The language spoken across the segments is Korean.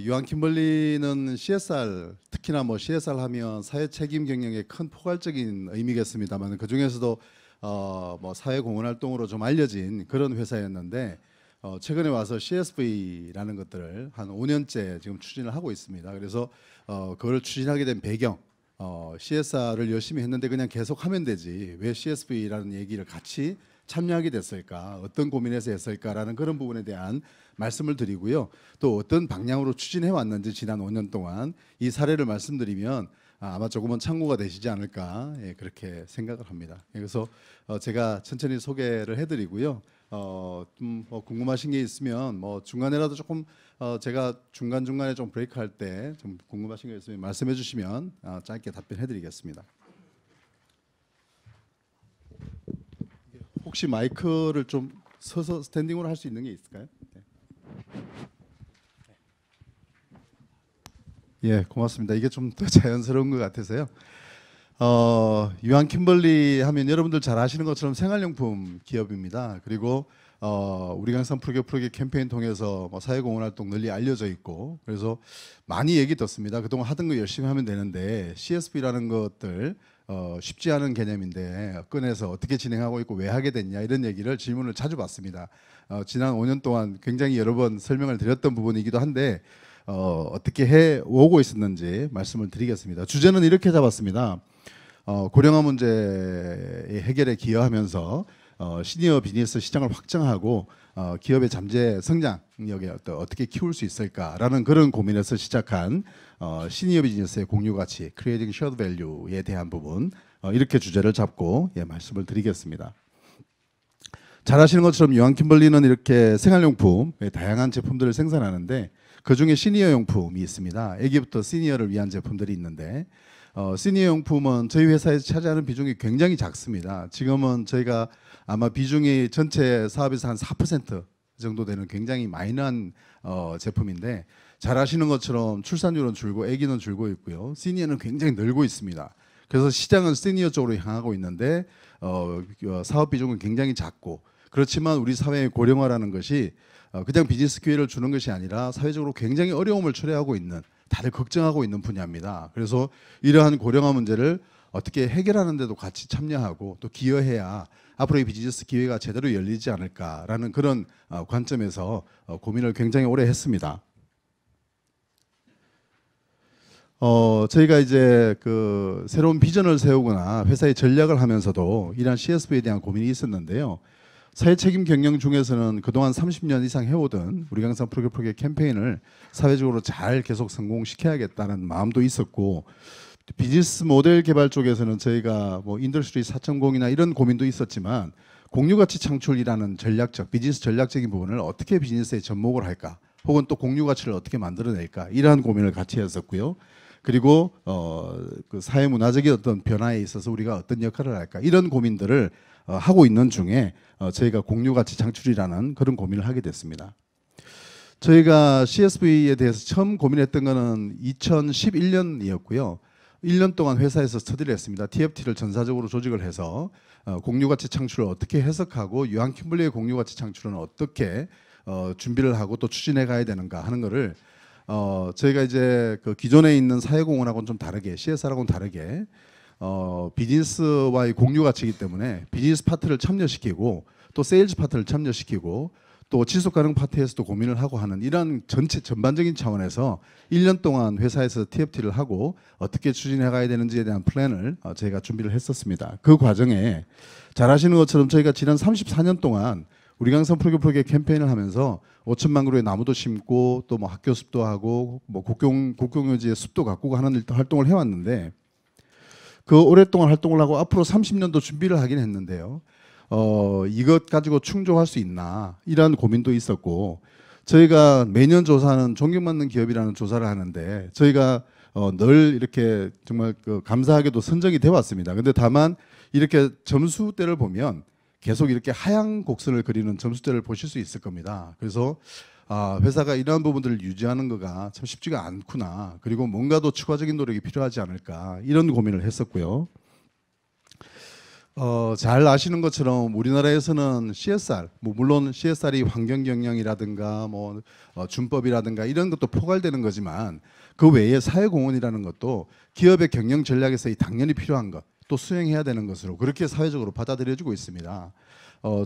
유한 킴벌리는 CSR, 특히나 뭐 CSR 하면 사회 책임 경영의 큰 포괄적인 의미겠습니다만 그 중에서도 뭐 사회 공헌 활동으로 좀 알려진 그런 회사였는데 최근에 와서 CSV라는 것들을 한 5년째 지금 추진을 하고 있습니다. 그래서 그걸 추진하게 된 배경, CSR을 열심히 했는데 그냥 계속 하면 되지 왜 CSV라는 얘기를 같이 참여하게 됐을까, 어떤 고민에서 했을까라는 그런 부분에 대한 말씀을 드리고요. 또 어떤 방향으로 추진해 왔는지 지난 5년 동안 이 사례를 말씀드리면 아마 조금은 참고가 되시지 않을까, 그렇게 생각을 합니다. 그래서 제가 천천히 소개를 해드리고요. 좀 뭐 궁금하신 게 있으면 뭐 중간에라도 조금 제가 중간중간에 좀 브레이크 할 때 좀 궁금하신 게 있으면 말씀해 주시면 짧게 답변해 드리겠습니다. 혹시 마이크를 좀 서서 스탠딩으로 할 수 있는 게 있을까요? 네. 예, 고맙습니다. 이게 좀 더 자연스러운 것 같아서요. 유한 킴벌리 하면 여러분들 잘 아시는 것처럼 생활용품 기업입니다. 그리고 우리가 항상 프로게 캠페인 통해서 뭐 사회공헌 활동 널리 알려져 있고 그래서 많이 얘기 듣습니다. 그동안 하던 거 열심히 하면 되는데 CSV라는 것들 쉽지 않은 개념인데 꺼내서 어떻게 진행하고 있고 왜 하게 됐냐 이런 얘기를 질문을 자주 받습니다. 지난 5년 동안 굉장히 여러 번 설명을 드렸던 부분이기도 한데 어떻게 해 오고 있었는지 말씀을 드리겠습니다. 주제는 이렇게 잡았습니다. 고령화 문제의 해결에 기여하면서 시니어 비즈니스 시장을 확장하고 기업의 잠재 성장력에 어떻게 키울 수 있을까라는 그런 고민에서 시작한 시니어 비즈니스의 공유 가치, Creating Shared Value에 대한 부분 이렇게 주제를 잡고 말씀을 드리겠습니다. 잘 아시는 것처럼 유한 킴벌리는 이렇게 생활용품 다양한 제품들을 생산하는데 그 중에 시니어 용품이 있습니다. 아기부터 시니어를 위한 제품들이 있는데 시니어 용품은 저희 회사에서 차지하는 비중이 굉장히 작습니다. 지금은 저희가 아마 비중이 전체 사업에서 한 4% 정도 되는 굉장히 마이너한 제품인데 잘 아시는 것처럼 출산율은 줄고 아기는 줄고 있고요. 시니어는 굉장히 늘고 있습니다. 그래서 시장은 시니어 쪽으로 향하고 있는데 사업 비중은 굉장히 작고 그렇지만 우리 사회의 고령화라는 것이 그냥 비즈니스 기회를 주는 것이 아니라 사회적으로 굉장히 어려움을 초래하고 있는 다들 걱정하고 있는 분야입니다. 그래서 이러한 고령화 문제를 어떻게 해결하는 데도 같이 참여하고 또 기여해야 앞으로의 비즈니스 기회가 제대로 열리지 않을까라는 그런 관점에서 고민을 굉장히 오래 했습니다. 저희가 이제 그 새로운 비전을 세우거나 회사의 전략을 하면서도 이러한 CSV에 대한 고민이 있었는데요. 사회 책임 경영 중에서는 그동안 30년 이상 해오던 우리 항상 프로게 캠페인을 사회적으로 잘 계속 성공시켜야겠다는 마음도 있었고 비즈니스 모델 개발 쪽에서는 저희가 뭐 인더스트리 4.0이나 이런 고민도 있었지만 공유가치 창출이라는 전략적 비즈니스 전략적인 부분을 어떻게 비즈니스에 접목을 할까 혹은 또 공유가치를 어떻게 만들어낼까 이러한 고민을 같이 했었고요. 그리고 그 사회 문화적인 어떤 변화에 있어서 우리가 어떤 역할을 할까 이런 고민들을 하고 있는 중에 저희가 공유가치 창출이라는 그런 고민을 하게 됐습니다. 저희가 CSV에 대해서 처음 고민했던 거는 2011년이었고요. 1년 동안 회사에서 스터디를 했습니다. TFT를 전사적으로 조직을 해서 공유가치 창출을 어떻게 해석하고 유한 킴벌리의 공유가치 창출은 어떻게 준비를 하고 또 추진해 가야 되는가 하는 거를 저희가 이제 그 기존에 있는 사회공헌하고는 좀 다르게 CSR하고는 다르게 비즈니스와의 공유 가치이기 때문에 비즈니스 파트를 참여시키고 또 세일즈 파트를 참여시키고 또 지속가능 파트에서도 고민을 하고 하는 이러한 전체 전반적인 차원에서 1년 동안 회사에서 TFT를 하고 어떻게 추진해 가야 되는지에 대한 플랜을 저희가 준비를 했었습니다. 그 과정에 잘 아시는 것처럼 저희가 지난 34년 동안 우리 강산 프로게 캠페인을 하면서 5천만 그루의 나무도 심고 또 뭐 학교 숲도 하고 뭐 국경요지의 숲도 가꾸고 하는 활동을 해왔는데 그 오랫동안 활동을 하고 앞으로 30년도 준비를 하긴 했는데요. 이것 가지고 충족할 수 있나 이런 고민도 있었고 저희가 매년 조사하는 존경받는 기업이라는 조사를 하는데 저희가 늘 이렇게 정말 그 감사하게도 선정이 돼 왔습니다. 근데 다만 이렇게 점수대를 보면 계속 이렇게 하향 곡선을 그리는 점수대를 보실 수 있을 겁니다. 그래서 회사가 이러한 부분들을 유지하는 거가 참 쉽지가 않구나. 그리고 뭔가 더 추가적인 노력이 필요하지 않을까 이런 고민을 했었고요. 잘 아시는 것처럼 우리나라에서는 CSR, 뭐 물론 CSR이 환경 경영이라든가 뭐 준법이라든가 이런 것도 포괄되는 거지만 그 외에 사회공헌이라는 것도 기업의 경영 전략에서 당연히 필요한 것, 또 수행해야 되는 것으로 그렇게 사회적으로 받아들여지고 있습니다.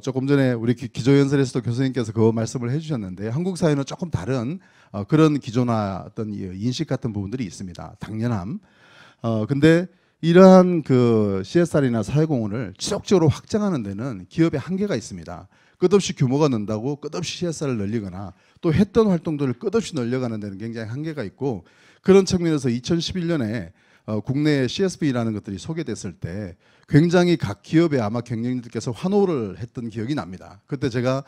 조금 전에 우리 기조연설에서도 교수님께서 그 말씀을 해주셨는데 한국 사회는 조금 다른 그런 기조나 어떤 인식 같은 부분들이 있습니다. 당연함. 근데 이러한 그 CSR이나 사회공헌을 지속적으로 확장하는 데는 기업의 한계가 있습니다. 끝없이 규모가 는다고 끝없이 CSR을 늘리거나 또 했던 활동들을 끝없이 늘려가는 데는 굉장히 한계가 있고 그런 측면에서 2011년에 국내 CSV라는 것들이 소개됐을 때 굉장히 각 기업의 아마 경영진들께서 환호를 했던 기억이 납니다. 그때 제가